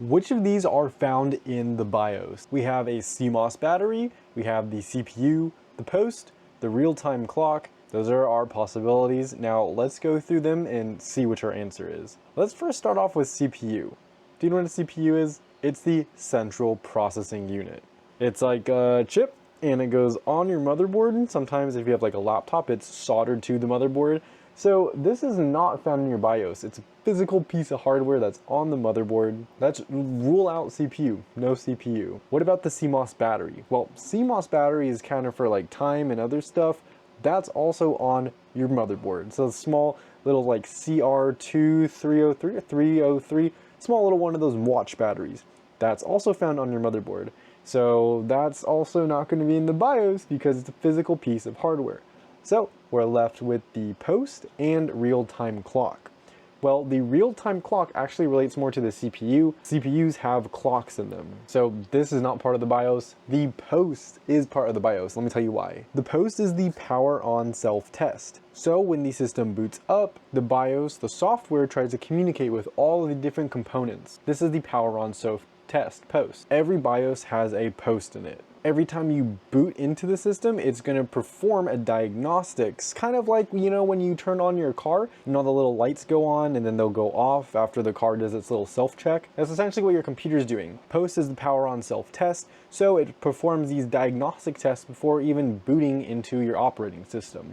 Which of these are found in the BIOS? We have a CMOS battery, we have the CPU, the post, the real-time clock. Those are our possibilities. Now let's go through them and see which our answer is. Let's first start off with CPU. Do you know what a CPU is? It's the central processing unit. It's like a chip and it goes on your motherboard. Sometimes if you have like a laptop, it's soldered to the motherboard. So this is not found in your BIOS. It's a physical piece of hardware that's on the motherboard. Let's rule out CPU, no CPU. What about the CMOS battery? Well, CMOS battery is kind of for like time and other stuff. That's also on your motherboard. So a small little like CR2303 or 303, small little one of those watch batteries. That's also found on your motherboard. So that's also not going to be in the BIOS because it's a physical piece of hardware. So we're left with the post and real-time clock. Well, the real-time clock actually relates more to the CPU. CPUs have clocks in them. So this is not part of the BIOS. The post is part of the BIOS. Let me tell you why. The post is the power on self-test. So when the system boots up, the BIOS, the software, tries to communicate with all of the different components. This is the power on self-test post. Every BIOS has a post in it. Every time you boot into the system, it's going to perform a diagnostics, kind of like, you know, when you turn on your car, you know, the little lights go on and then they'll go off after the car does its little self-check. That's essentially what your computer's doing. Post is the power on self-test, so it performs these diagnostic tests before even booting into your operating system.